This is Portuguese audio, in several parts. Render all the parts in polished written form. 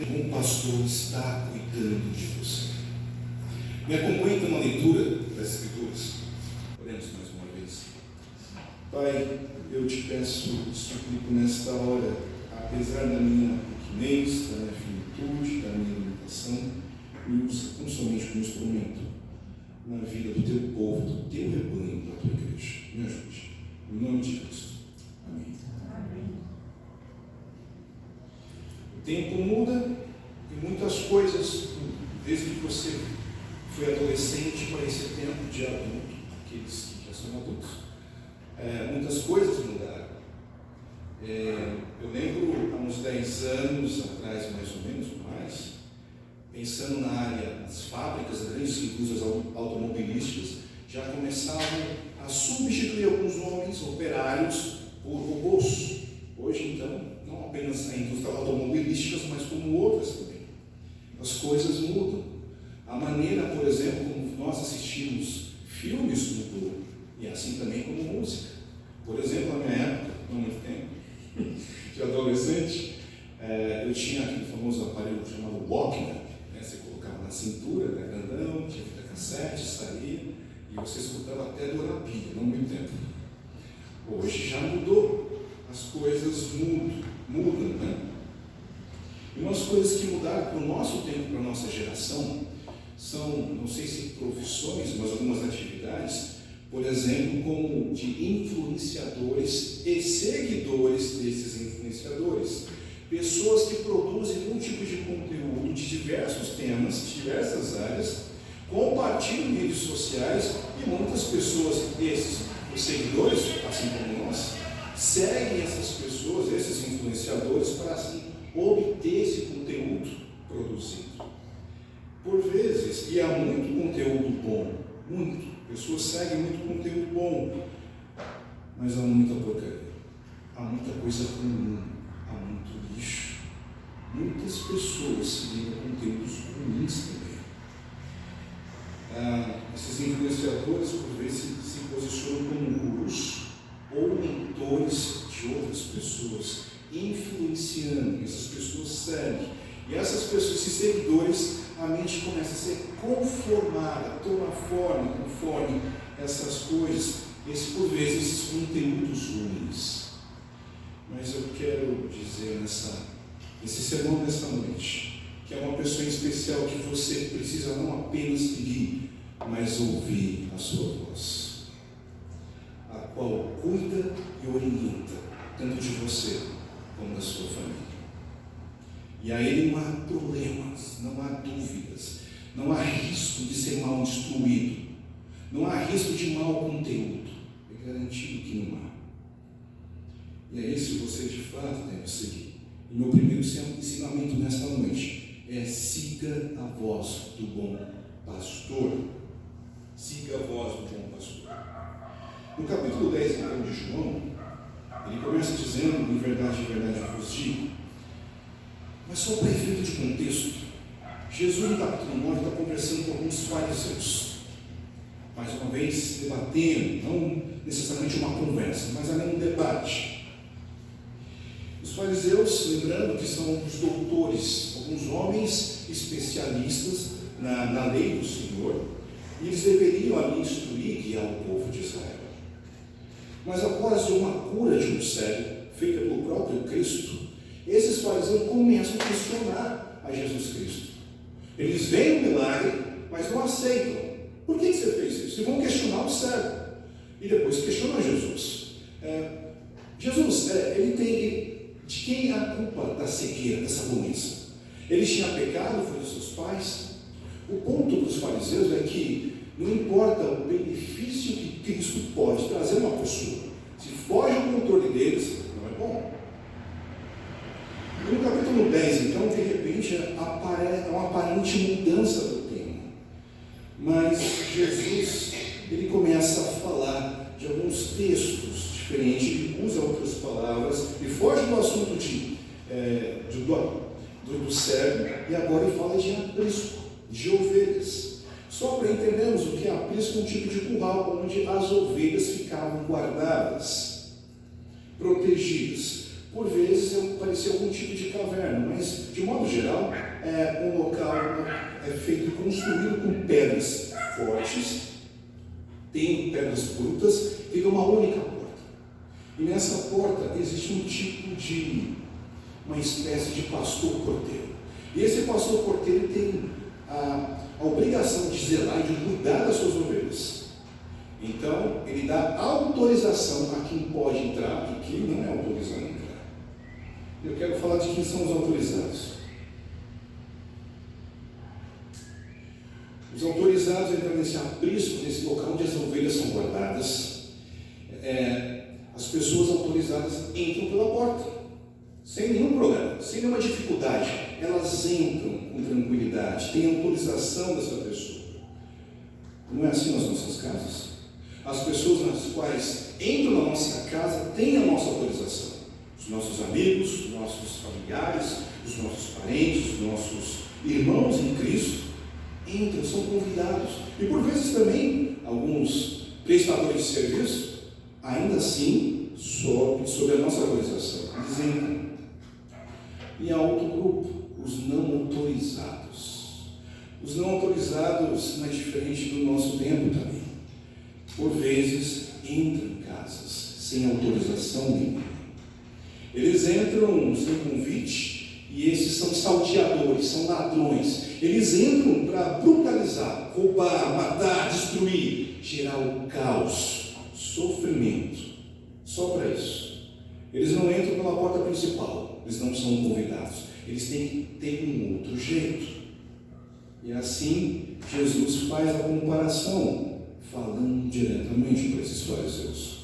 o bom pastor está cuidando de você. Me acompanhe então na leitura das Escrituras. Oremos mais uma vez. Pai, eu te peço, suplico nesta hora, apesar da minha pequenez, da minha finitude, da minha limitação, me usa tão somente como instrumento na vida do teu povo, do teu rebanho, da tua igreja. Me ajude. Em nome de Cristo. Amém. Amém. O tempo muda e muitas coisas mudam. Desde que você foi adolescente para esse tempo de adulto, aqueles que já são adultos, muitas coisas mudaram. Eu lembro há uns 10 anos atrás, mais ou menos, mais, pensando na área, nas fábricas, as grandes indústrias automobilísticas já começavam a substituir alguns homens operários por robôs. Hoje, então, não apenas a indústria automobilística, mas como outras também. As coisas mudam. A maneira, por exemplo, como nós assistimos filmes mudou. E assim também como música. Por exemplo, na minha época, não muito tempo, de adolescente, eu tinha aquele famoso aparelho chamado Walkman. Você colocava na cintura, grandão, tinha fita cassete, saía, e você escutava até do Arapia, não muito tempo. Hoje já mudou, as coisas mudam, né? E umas coisas que mudaram para o nosso tempo, para a nossa geração, são, não sei se profissões, mas algumas atividades, por exemplo, como de influenciadores e seguidores desses influenciadores. Pessoas que produzem um tipo de conteúdo de diversos temas, de diversas áreas, compartilham em redes sociais e muitas pessoas, os seguidores, assim como nós, seguem essas pessoas, esses influenciadores, para assim obter esse conteúdo produzido. Por vezes, e há muito conteúdo bom, pessoas seguem muito conteúdo bom, mas há muita porcaria, há muita coisa ruim, há muito lixo. Muitas pessoas seguem conteúdos ruins também. Esses influenciadores, por vezes, se posicionam como gurus ou mentores de outras pessoas, influenciando, essas pessoas seguem. E essas pessoas, esses seguidores, a mente começa a ser conformada, toma forma conforme essas coisas, por vezes, esses conteúdos ruins. Mas eu quero dizer nesse sermão desta noite, que é uma pessoa em especial que você precisa não apenas seguir, mas ouvir a sua voz, a qual cuida e orienta, tanto de você como da sua família. E a ele não há problemas, não há dúvidas, não há risco de ser mal instruído, não há risco de mau conteúdo, é garantido que não há. E é isso que você de fato deve seguir. E meu primeiro ensinamento nesta noite é: siga a voz do bom pastor. Siga a voz do bom pastor. No capítulo 10 então, de João, ele começa dizendo: em verdade eu vos digo. Mas só para efeito de contexto, Jesus no capítulo 9 está conversando com alguns fariseus, mais uma vez debatendo, não necessariamente uma conversa, mas ali um debate. Os fariseus, lembrando que são os doutores, alguns homens especialistas na lei do Senhor, e eles deveriam ali instruir e guiar o povo de Israel. Mas após uma cura de um cego, feita pelo próprio Cristo, esses fariseus começam a questionar a Jesus Cristo. Eles veem o milagre, mas não aceitam. Por que você fez isso? E vão questionar o cego. E depois questionam Jesus. Jesus, de quem é a culpa da cegueira, dessa doença? Ele tinha pecado, foi dos seus pais? O ponto dos fariseus é que não importa o benefício que Cristo pode trazer a uma pessoa, se foge do controle deles, não é bom. E no capítulo 10, então, de repente, é uma aparente mudança do tema. Mas Jesus, ele começa a falar de alguns textos diferentes, ele usa outras palavras, e foge do assunto do cego, e agora ele fala de aprisco, de ovelhas. Só para entendermos o que é aprisco, um tipo de curral onde as ovelhas ficavam guardadas, protegidas. Por vezes parecia algum tipo de caverna, mas de modo geral um local é feito e construído com pedras fortes, tem pedras brutas, fica uma única porta. E nessa porta existe um tipo de, uma espécie de pastor porteiro. E esse pastor porteiro tem a obrigação de zelar e de cuidar das suas ovelhas. Então, ele dá autorização a quem pode entrar e quem não é autorizado a entrar. Eu quero falar de quem são os autorizados. Os autorizados entram nesse aprisco, nesse local onde as ovelhas são guardadas. As pessoas autorizadas entram pela porta, sem nenhum problema, sem nenhuma dificuldade. Elas entram com tranquilidade, têm autorização dessa pessoa. Não é assim nas nossas casas? As pessoas nas quais entram na nossa casa têm a nossa autorização. Os nossos amigos, os nossos familiares, os nossos parentes, os nossos irmãos em Cristo entram, são convidados. E por vezes também, alguns prestadores de serviço, ainda assim, sob a nossa autorização, eles entram. E há outro grupo, os não autorizados. Os não autorizados não é diferente do nosso tempo também. Por vezes, entram em casas sem autorização nenhuma. Eles entram sem convite, e esses são salteadores, são ladrões. Eles entram para brutalizar, roubar, matar, destruir, gerar o caos, sofrimento. Só para isso. Eles não entram pela porta principal, eles não são convidados. Eles têm que ter um outro jeito. E assim, Jesus faz a comparação, falando diretamente para esses fariseus.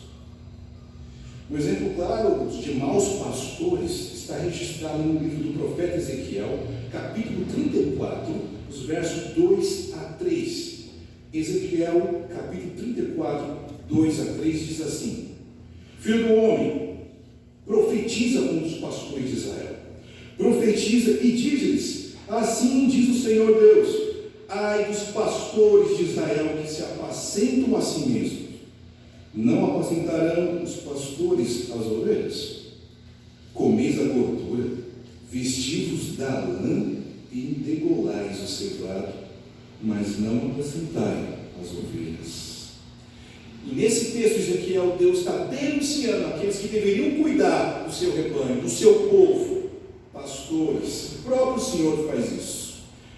Um exemplo claro de maus pastores está registrado no livro do profeta Ezequiel, capítulo 34, os versos 2 a 3. Ezequiel, capítulo 34, 2 a 3, diz assim: Filho do homem, profetiza com os pastores de Israel. Profetiza e diz-lhes: assim diz o Senhor Deus, ai dos pastores de Israel que se apacentam a si mesmos. Não apacentarão os pastores as ovelhas? Comeis a gordura, vestivos da lã e degolais o cevado, mas não apacentai as ovelhas. E nesse texto de Ezequiel, Deus está denunciando aqueles que deveriam cuidar do seu rebanho, do seu povo, pastores. O próprio Senhor faz isso.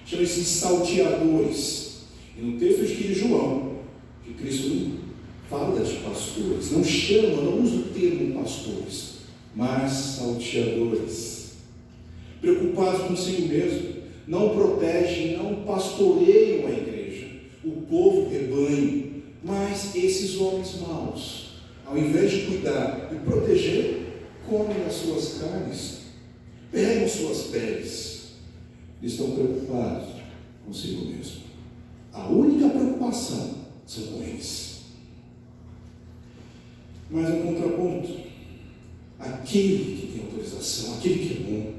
Chama esses salteadores. E no texto de João, que Cristo fala de pastores, não chama, não usa o termo pastores, mas salteadores, preocupados consigo mesmo, não protegem, não pastoreiam a igreja, o povo, o rebanho, mas esses homens maus, ao invés de cuidar e proteger, comem as suas carnes, pegam suas peles, estão preocupados consigo mesmo. A única preocupação são com eles. Mas um contraponto, aquele que tem autorização, aquele que é bom,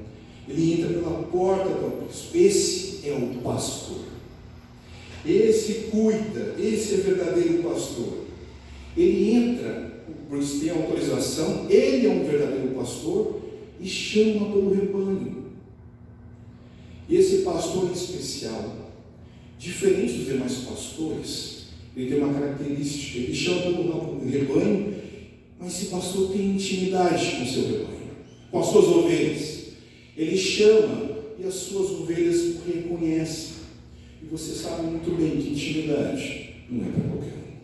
ele entra pela porta do aprisco. Esse é o pastor. Esse cuida, esse é verdadeiro pastor. Ele entra, pois tem autorização, ele é um verdadeiro pastor e chama pelo rebanho. E esse pastor em especial, diferente dos demais pastores, ele tem uma característica, ele chama pelo rebanho, mas esse pastor tem intimidade com o seu rebanho, com as suas ovelhas. Ele chama e as suas ovelhas o reconhecem. E você sabe muito bem que intimidade não é para qualquer um.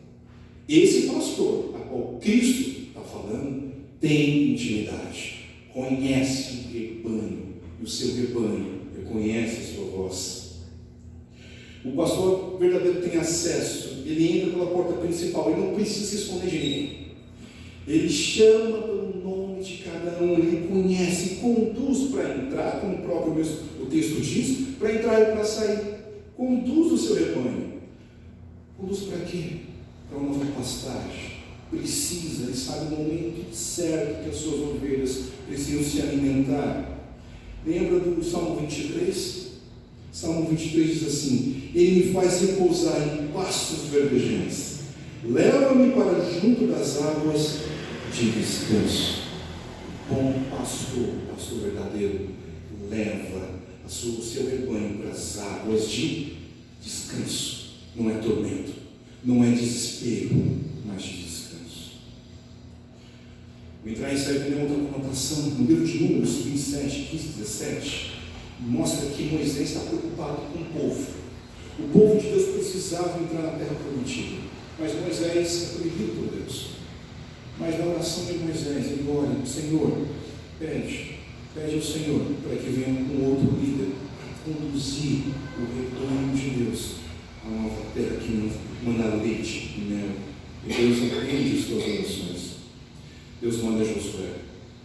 Esse pastor, a qual Cristo está falando, tem intimidade, conhece o rebanho, e o seu rebanho reconhece a sua voz. O pastor verdadeiro tem acesso, ele entra pela porta principal, ele não precisa se esconder de ninguém. Ele chama pelo nome de cada um, ele conhece, conduz para entrar, como o texto diz, para entrar e para sair. Conduz o seu rebanho. Conduz para quê? Para uma nova pastagem. Precisa, ele sabe o momento certo que as suas ovelhas precisam se alimentar. Lembra do Salmo 23? Salmo 23 diz assim: Ele me faz repousar em pastos verdejantes, leva-me para junto das águas de descanso. bom pastor, o pastor verdadeiro, leva o seu rebanho para as águas de descanso. Não é tormento, não é desespero, mas de descanso. O entrar em Israel tem outra conotação. No livro de Números 27, 15, 17, mostra que Moisés está preocupado com o povo. O povo de Deus precisava entrar na terra prometida, mas Moisés é proibido por Deus. Mas na oração de Moisés, ele ora: Senhor, pede ao Senhor para que venha um outro líder para conduzir o rebanho de Deus a uma nova terra que manda leite e mel. E Deus atende as suas orações. Deus manda Josué.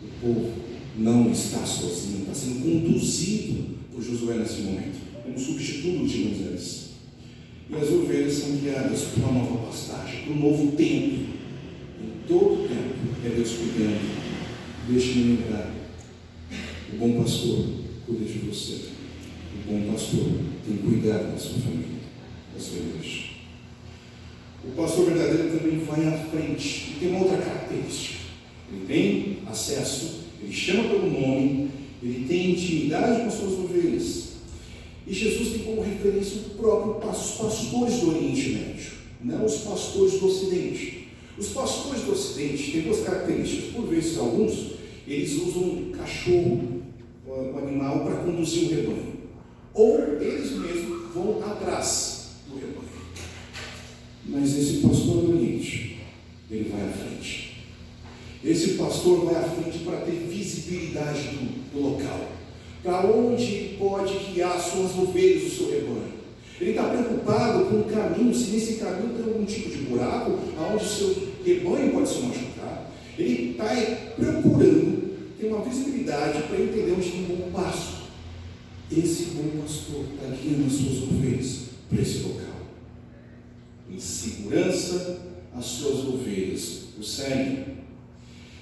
O povo não está sozinho, está sendo conduzido por Josué nesse momento, como substituto de Moisés. E as ovelhas são guiadas para uma nova pastagem, para um novo tempo. Em todo tempo é Deus cuidando. Deixe-me lembrar: o bom pastor cuida de você. O bom pastor tem cuidado da sua família, da sua igreja. O pastor verdadeiro também vai à frente e tem uma outra característica. Ele tem acesso, ele chama pelo nome, ele tem intimidade com as suas ovelhas. E Jesus tem como referência o próprio os pastores do Oriente Médio, não os pastores do Ocidente. Os pastores do Ocidente têm duas características. Por vezes, alguns, eles usam um cachorro, um animal, para conduzir o rebanho. Ou eles mesmos vão atrás do rebanho. Mas esse pastor do Oriente, ele vai à frente. Esse pastor vai à frente para ter visibilidade do local, para onde ele pode guiar suas ovelhas, o seu rebanho. Ele está preocupado com o caminho, se nesse caminho tem algum tipo de buraco, aonde o seu rebanho pode se machucar. Ele está procurando ter uma visibilidade para entender onde tem um bom pasto. Esse bom pastor está guiando as suas ovelhas para esse local. Em segurança, as suas ovelhas o seguem.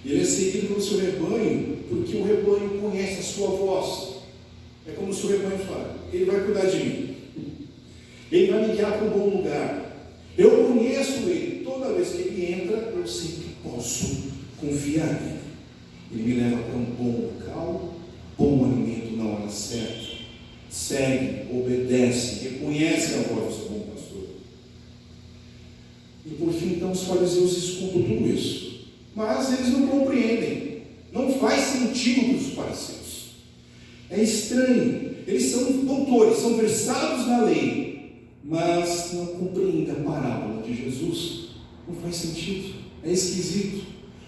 Ele é seguido pelo seu rebanho, porque o rebanho conhece a sua voz. É como se o rebanho fala: ele vai cuidar de mim, ele vai me guiar para um bom lugar, eu conheço ele, toda vez que ele entra, eu sei que posso confiar nele. Ele me leva para um bom local, bom alimento na hora certa, segue, obedece, reconhece a voz do seu bom pastor. E por fim, então, os fariseus escutam tudo isso. Mas eles não compreendem, não faz sentido para os fariseus, é estranho. Eles são doutores, são versados na lei, mas não compreendem a parábola de Jesus. Não faz sentido, é esquisito.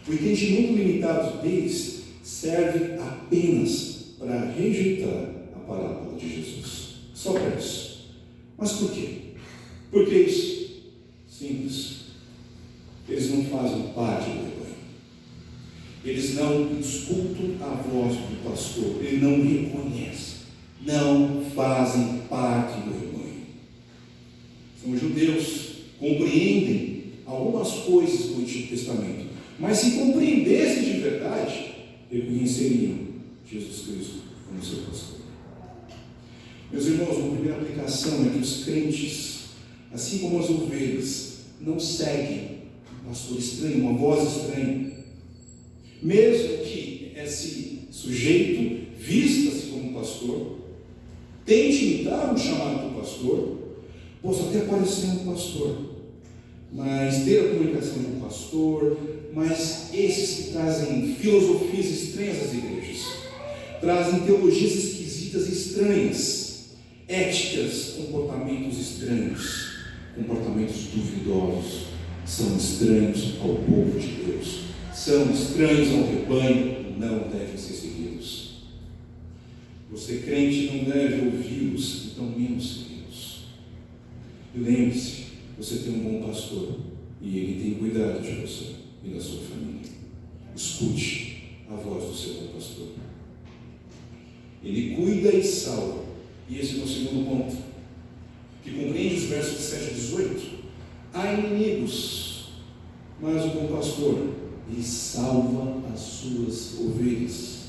O entendimento limitado deles serve apenas para rejeitar a parábola de Jesus, só para isso. Mas por quê? Por que isso? Simples. Eles não fazem parte do rebanho. Eles não escutam a voz do pastor, eles não reconhecem, não fazem parte do rebanho. São judeus, compreendem algumas coisas do Antigo Testamento, mas se compreendessem de verdade, reconheceriam Jesus Cristo como seu pastor. Meus irmãos, uma primeira aplicação é que os crentes, assim como as ovelhas, não seguem um pastor estranho, uma voz estranha. Mesmo que esse sujeito vista-se como pastor, tente imitar o chamado do pastor, possa até parecer um pastor, mas ter a comunicação de um pastor, mas esses que trazem filosofias estranhas às igrejas, trazem teologias esquisitas e estranhas, éticas, comportamentos estranhos, comportamentos duvidosos, são estranhos ao povo de Deus. São estranhos ao rebanho, não devem ser seguidos. Você, crente, não deve ouvi-los, então menos seguidos. E lembre-se, você tem um bom pastor, e ele tem cuidado de você e da sua família. Escute a voz do seu bom pastor. Ele cuida e salva. E esse é o meu segundo ponto, que compreende os versos de 7 a 18. Há inimigos, mas o bom pastor, ele salva as suas ovelhas.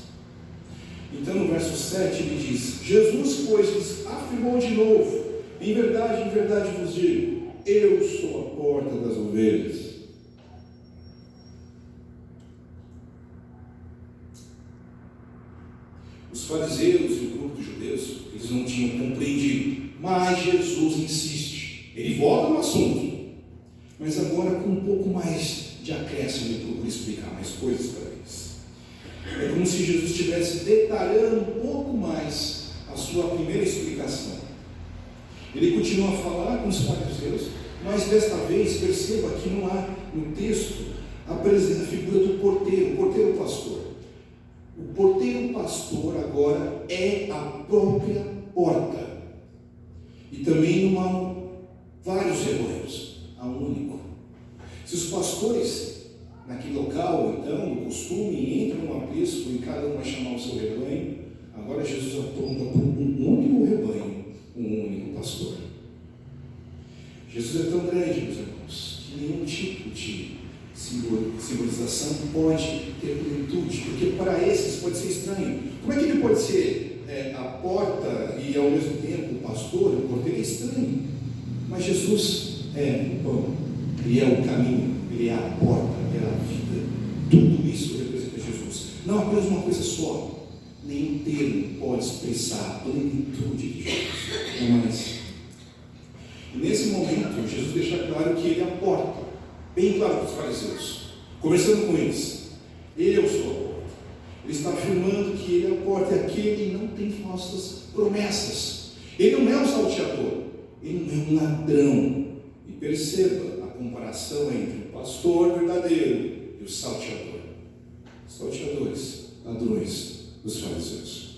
Então no verso 7 ele diz: Jesus, pois, lhes afirmou de novo: em verdade vos digo, eu sou a porta das ovelhas. fariseus e o grupo dos judeus, eles não tinham compreendido, mas Jesus insiste. Ele volta no assunto, mas agora com um pouco mais de acréscimo, ele procura explicar mais coisas para eles. É como se Jesus estivesse detalhando um pouco mais a sua primeira explicação. Ele continua a falar com os fariseus, mas desta vez, perceba que não há no texto a figura do porteiro, o porteiro pastor. O porteiro pastor agora é a própria porta. E também não há vários rebanhos, há um único. Se os pastores, naquele local, então, no costume, entram no aprisco e cada um vai chamar o seu rebanho, agora Jesus aponta para um único rebanho, um único pastor. Jesus é tão grande, meus irmãos, que nenhum tipo de simbolização pode ter plenitude, porque para esses pode ser estranho. Como é que ele pode ser a porta e ao mesmo tempo o pastor, o porteiro? É estranho. Mas Jesus é o pão, ele é o caminho, ele é a porta, ele é a vida. Tudo isso representa Jesus. Não apenas uma coisa só. Nenhum termo pode expressar a plenitude de Jesus. Não mais. E nesse momento, Jesus deixa claro que ele é a porta. Bem claro para os fariseus. Conversando com eles. Eu sou a porta. Ele está afirmando que ele é a porta. E aquele não tem falsas promessas. Ele não é um salteador. Ele não é um ladrão. E perceba a comparação entre o pastor verdadeiro e o salteador. Salteadores, ladrões dos fariseus.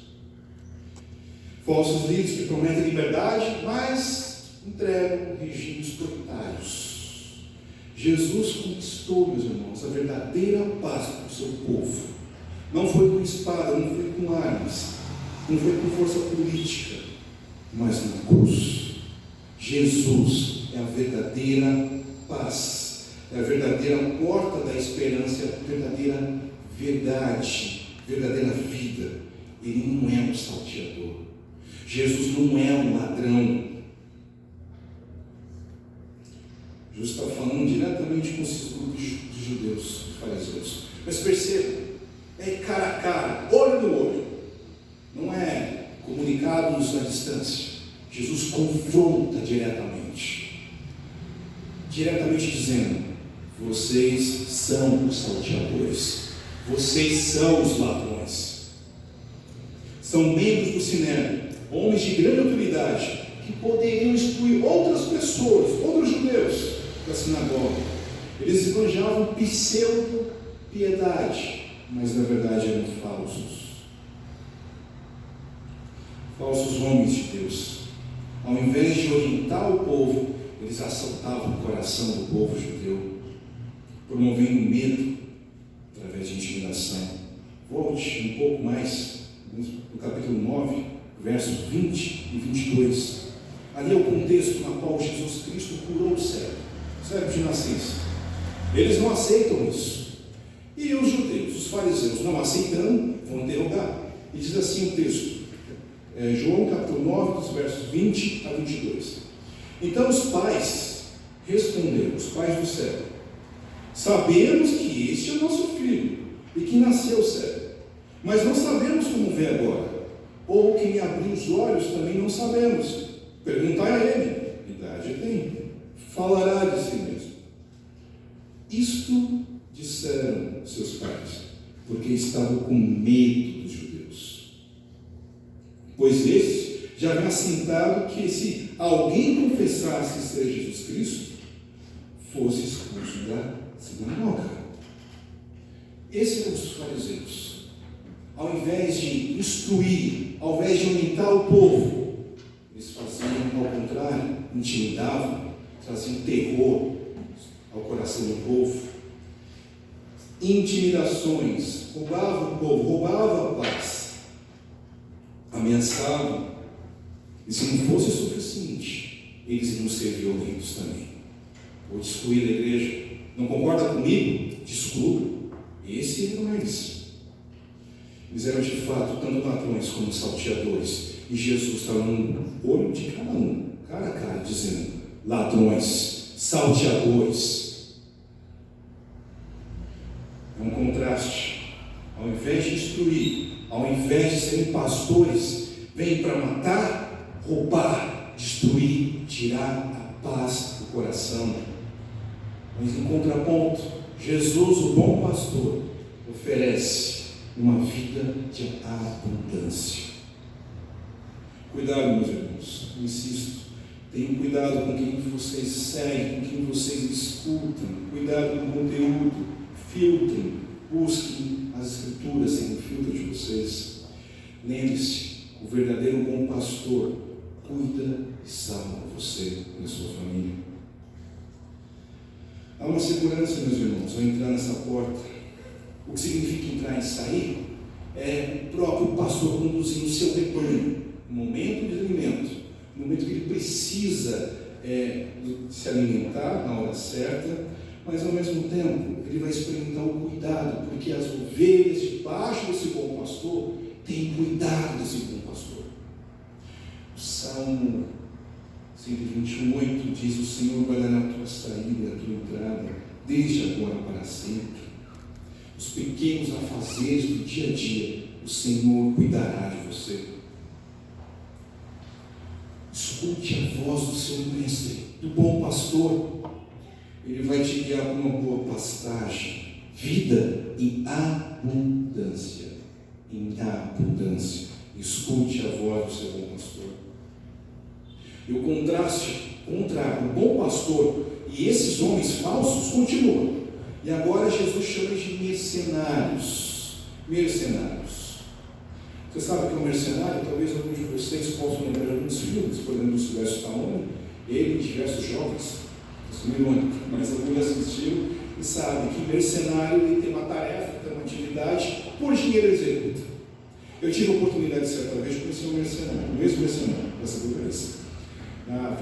Falsos líderes que prometem liberdade, mas entregam regimes totalitários. Jesus conquistou, meus irmãos, a verdadeira paz para o seu povo. Não foi com espada, não foi com armas, não foi com força política, mas na cruz. Jesus é a verdadeira paz, é a verdadeira porta da esperança, é a verdadeira verdade, verdadeira vida. Ele não é um salteador. Jesus não é um ladrão. Jesus está falando diretamente com esses grupos de judeus, de fariseus. Mas perceba, é cara a cara, olho no olho. Não é comunicados à distância. Jesus confronta diretamente. Diretamente dizendo: vocês são os salteadores. Vocês são os ladrões. São membros do Sinédrio, homens de grande autoridade, que poderiam excluir outras pessoas, outros judeus da sinagoga. Eles esbanjavam pseudo-piedade, mas na verdade eram falsos homens de Deus. Ao invés de orientar o povo, eles assaltavam o coração do povo judeu, promovendo medo através de intimidação. Volte um pouco mais no capítulo 9, versos 20 e 22. Ali é o contexto na qual Jesus Cristo curou o cego de nascença. Eles não aceitam isso. E os judeus, os fariseus, não aceitando, vão interrogar. E diz assim o texto, João capítulo 9, dos versos 20 a 22. Então os pais responderam, os pais do cego: sabemos que este é nosso filho e que nasceu cego, mas não sabemos como vê agora, ou quem lhe abriu os olhos também não sabemos. Perguntai a ele, idade tem, falará de si mesmo. Isto disseram seus pais, porque estavam com medo dos judeus, pois estes já haviam assentado que se alguém confessasse ser Jesus Cristo, fosse expulso da sinagoga. Esses eram os fariseus. Ao invés de instruir, ao invés de orientar o povo, eles faziam ao contrário, intimidavam, traziam terror ao coração do povo. Intimidações, roubavam o povo, roubavam a paz, ameaçavam. E se não fosse suficiente, eles iam ser violentos também. Vou te excluir da igreja. Não concorda comigo? Te excluo. Esse não é isso. Eles eram de fato tanto ladrões como salteadores. E Jesus estava no olho de cada um, cara a cara, dizendo: ladrões, salteadores. É um contraste. Ao invés de instruir, ao invés de serem pastores, vêm para matar, roubar, destruir, tirar a paz do coração. Mas em contraponto, Jesus, o bom pastor, oferece uma vida de abundância. Cuidado, meus irmãos, insisto, tenham cuidado com quem vocês seguem, com quem vocês escutam, cuidado com o conteúdo, filtrem, busquem as escrituras sem o filtro de vocês. Lembre-se, o verdadeiro bom pastor cuida e salva você e a sua família. Há uma segurança, meus irmãos, ao entrar nessa porta. O que significa entrar e sair é o próprio pastor conduzindo o seu rebanho no momento de alimento, no momento que ele precisa se alimentar na hora certa, mas ao mesmo tempo ele vai experimentar o cuidado, porque as ovelhas debaixo desse bom pastor têm cuidado desse bom pastor. O Salmo 128 diz: o Senhor guardará a tua saída e a tua entrada, desde agora para sempre. Os pequenos afazeres do dia a dia, o Senhor cuidará de você. Escute a voz do seu mestre, do bom pastor. Ele vai te guiar para uma boa pastagem, vida em abundância. Em abundância. Escute a voz do seu bom pastor. E o contraste contra o bom pastor e esses homens falsos continua. E agora Jesus chama de mercenários. Mercenários. Você sabe que é um mercenário? Talvez alguns de vocês possam lembrar de alguns filmes, por exemplo, do Sylvester Stallone, ele e diversos jovens, mas alguns assistiram e sabem que mercenário ele tem uma tarefa, tem uma atividade, por dinheiro ele executa. Eu tive a oportunidade, certa vez, de conhecer um mercenário, o mesmo mercenário, dessa conferência.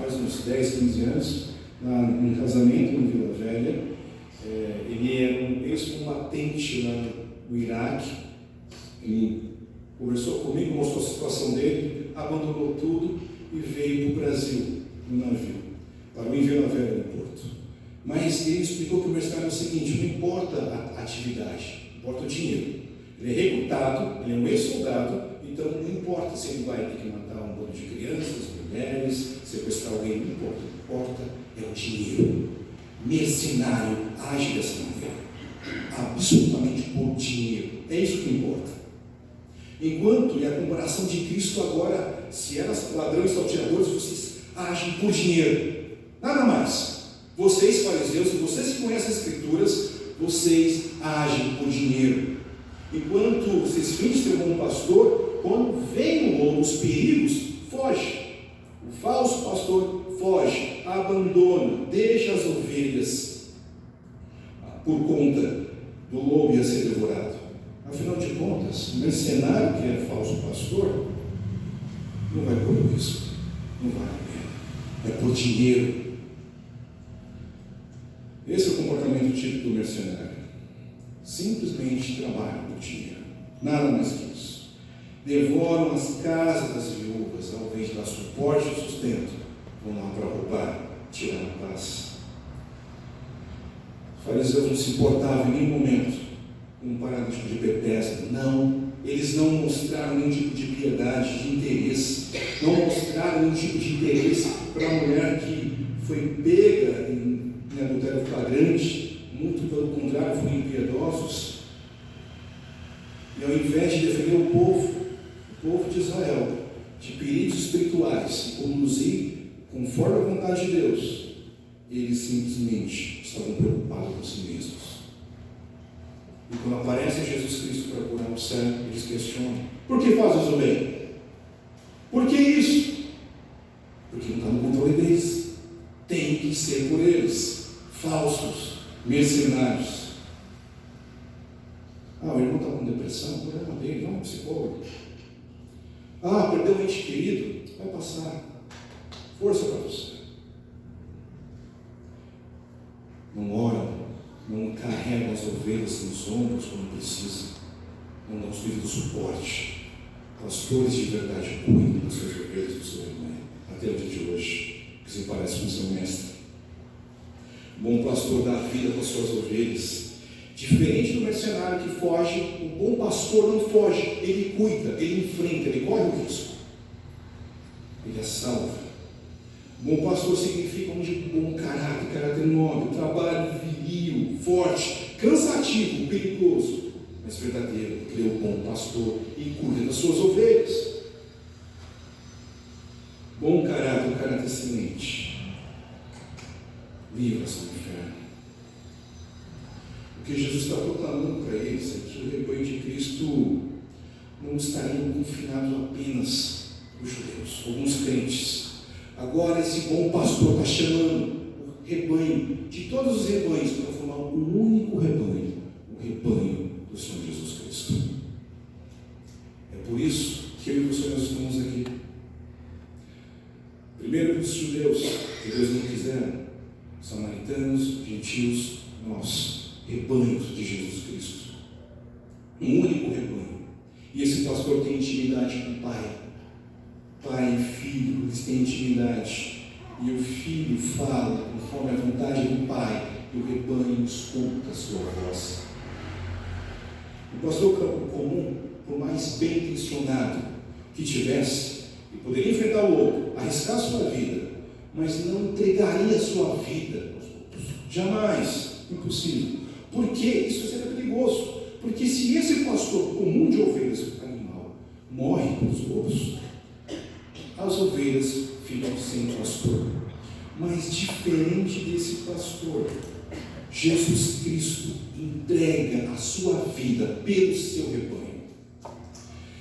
Faz uns 10, 15 anos, num casamento em Vila Velha. Ele era um ex-combatente lá no Iraque. Ele conversou comigo, mostrou a situação dele, abandonou tudo e veio para o Brasil, no navio, parou em Vila Velha, no porto. Mas ele explicou que o mercenário é o seguinte: não importa a atividade, importa o dinheiro. Ele é recrutado, ele é um ex-soldado, então não importa se ele vai ter que matar um bando de crianças, mulheres, sequestrar alguém, não importa. O que importa é o dinheiro. Mercenário age dessa maneira, absolutamente por dinheiro. É isso que importa. Enquanto, e a comparação de Cristo agora, se eram ladrões e salteadores, vocês agem por dinheiro, nada mais. Vocês, fariseus, se vocês que conhecem as Escrituras, vocês agem por dinheiro. Enquanto vocês fingem ser um bom pastor, quando vem o lobo, os perigos, foge. O falso pastor foge, abandona, deixa as ovelhas por conta do lobo ia ser devorado. Afinal de contas, o mercenário que é falso pastor não vai correr risco, não vale a pena, é por dinheiro. Esse é o comportamento típico do mercenário. Simplesmente trabalham por dinheiro, nada mais que isso. Devoram as casas das viúvas, ao invés de dar suporte e sustento, vão lá para roubar, tirar a paz. Os fariseus não se importavam em nenhum momento com um paralítico de Betesda. Não, eles não mostraram nenhum tipo de piedade, de interesse, não mostraram nenhum tipo de interesse para a mulher que foi pega em adultério flagrante. Muito pelo contrário, foram impiedosos. E ao invés de defender o povo de Israel, de perigos espirituais, e conduzir conforme a vontade de Deus, eles simplesmente estavam preocupados com si mesmos. E quando aparece Jesus Cristo para curar o cego, eles questionam: por que fazes o bem? Por que isso? Porque não está no controle deles. Tem que ser por eles. Falsos, mercenários. O irmão está com depressão, problema dele, vamos ao psicólogo. Perdeu um ente querido, vai passar. Força para você. Não oram, não carregam as ovelhas nos ombros quando precisa, não dão os do suporte. Pastores de verdade cuidam das suas ovelhas do seu rebanho, até o dia de hoje, que se parece com o seu mestre. O bom pastor dá vida para as suas ovelhas. Diferente do mercenário que foge, o bom pastor não foge, ele cuida, ele enfrenta, ele corre o risco. Ele é salvo. Bom pastor significa um de bom caráter nobre, trabalho viril, forte, cansativo, perigoso, mas verdadeiro, porque ele é o bom pastor e cuida das suas ovelhas. Bom caráter, um caráter excelente, livra-se do inferno. O que Jesus está proclamando para eles é que o rebanho de Cristo não estaria confinado apenas os judeus, alguns crentes. Agora esse bom pastor está chamando o rebanho, de todos os rebanhos, para formar um único rebanho, o rebanho do Senhor Jesus Cristo. É por isso que eu e você nós estamos aqui. Primeiro para os judeus, que Deus não quiseram, samaritanos, gentios, nós, rebanhos de Jesus Cristo. Um único rebanho. E esse pastor tem intimidade com o Pai. Pai e filho, eles têm intimidade. E o filho fala conforme a vontade do Pai. E o rebanho escuta a sua voz. O pastor comum, por mais bem intencionado que tivesse, e poderia enfrentar o lobo, arriscar a sua vida, mas não entregaria a sua vida aos lobos. Jamais. Impossível. Por quê? Isso seria perigoso. Porque se esse pastor comum de ovelhas animal morre pelos lobos, as ovelhas ficam sem pastor. Mas diferente desse pastor, Jesus Cristo entrega a sua vida pelo seu rebanho.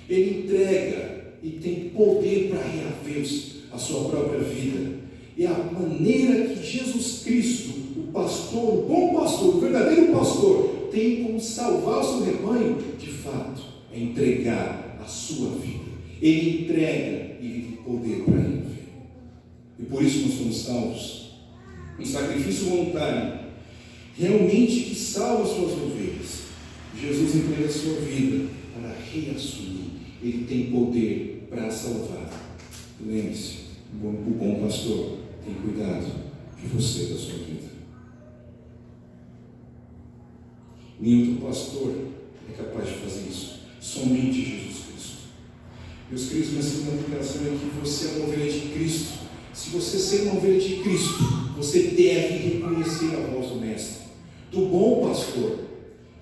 Ele entrega e tem poder para reaver a sua própria vida. E a maneira que Jesus Cristo, o pastor, o bom pastor, o verdadeiro pastor, tem como salvar o seu rebanho, de fato, é entregar a sua vida. Ele entrega e ele tem poder para reaver. E por isso nós somos salvos. Um sacrifício voluntário, realmente que salva as suas ovelhas. Jesus entrega a sua vida para reassumir. Ele tem poder para salvar. Lembre-se, o bom pastor tem cuidado de você e da sua vida. Nenhum outro pastor é capaz de fazer isso. Somente Jesus Cristo. Meus queridos, minha segunda aplicação é que você é uma ovelha de Cristo. Se você ser uma ovelha de Cristo, você deve reconhecer a voz do Mestre, do bom pastor,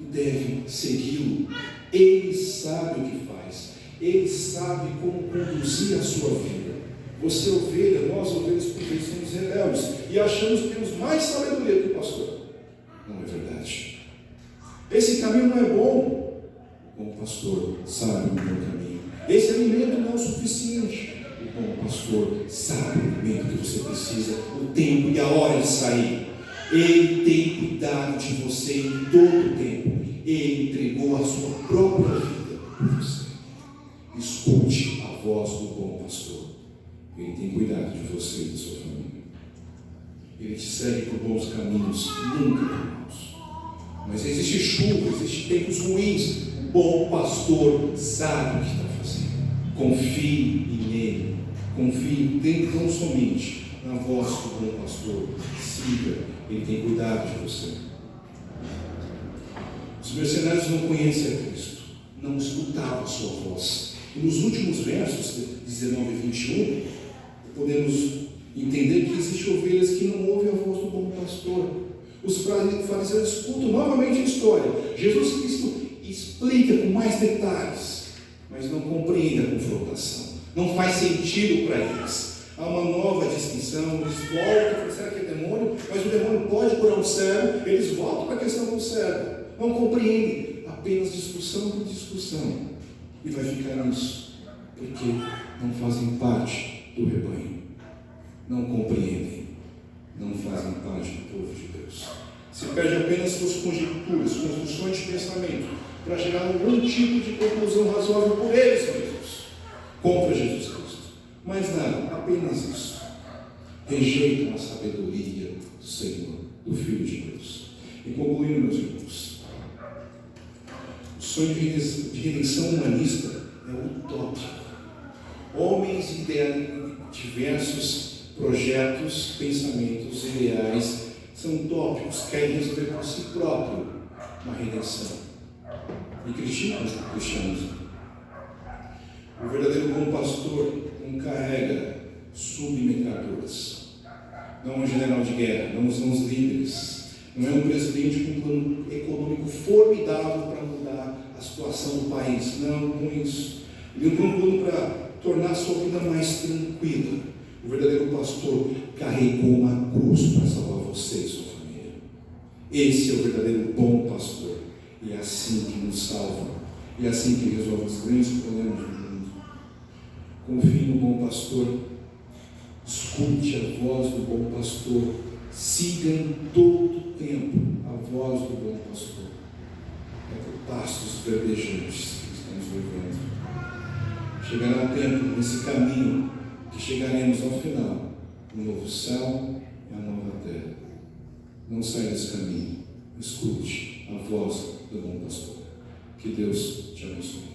e deve segui-lo. Ele sabe o que faz. Ele sabe como conduzir a sua vida. Você ovelha, nós ovelhas, porque somos rebeldes e achamos que temos mais sabedoria que o pastor. Não é verdade. Esse caminho não é bom. O bom pastor sabe o bom caminho. Esse alimento não é o suficiente. O bom pastor sabe o alimento que você precisa, o tempo e a hora de sair. Ele tem cuidado de você em todo o tempo. Ele entregou a sua própria vida por você. Escute a voz do bom pastor. Ele tem cuidado de você e da sua família. Ele te segue por bons caminhos, nunca por maus. Mas existe chuva, existe tempos ruins. O bom pastor sabe o que está fazendo. Confie nele. Confie tão somente na voz do bom pastor. Siga. Ele tem cuidado de você. Os mercenários não conhecem a Cristo. Não escutavam a sua voz. E nos últimos versos, 19 e 21, podemos entender que existem ovelhas que não ouvem a voz do bom pastor. Os fariseus escutam novamente a história. Jesus Cristo explica com mais detalhes, mas não compreende a confrontação. Não faz sentido para eles. Há uma nova distinção. Eles voltam, será que é demônio? Mas o demônio pode curar um cego. Eles voltam para a questão do cego. Não compreendem. Apenas discussão por discussão. E vai ficar nisso, porque não fazem parte do rebanho, não compreendem, não fazem parte do povo de Deus. Se perde apenas suas conjecturas, construções de pensamento, para gerar algum tipo de conclusão razoável por eles mesmos, contra Jesus Cristo. Mas nada, apenas isso. Rejeitam a sabedoria do Senhor, do Filho de Deus. E concluindo, meus irmãos, o sonho de redenção humanista é utópico. Homens idealizam diversos projetos, pensamentos, ideais, são utópicos, querem resolver por si próprio uma redenção. E criticam o cristianismo. O verdadeiro bom pastor não carrega submetralhadoras. Não é um general de guerra, não são os líderes. Não é um presidente com um plano econômico formidável para mudar a situação do país. Não, com isso. Ele não tem um plano para tornar a sua vida mais tranquila. O verdadeiro pastor carregou uma cruz para salvar você e sua família. Esse é o verdadeiro bom pastor. E é assim que nos salva. E é assim que resolve os grandes problemas do mundo. Confie no bom pastor. Escute a voz do bom pastor. Siga em todo o tempo a voz do bom pastor. É por pastos verdejantes que estamos vivendo. Chegará um tempo nesse caminho que chegaremos ao final, o novo céu e a nova terra. Não saia desse caminho. Escute a voz do bom pastor. Que Deus te abençoe.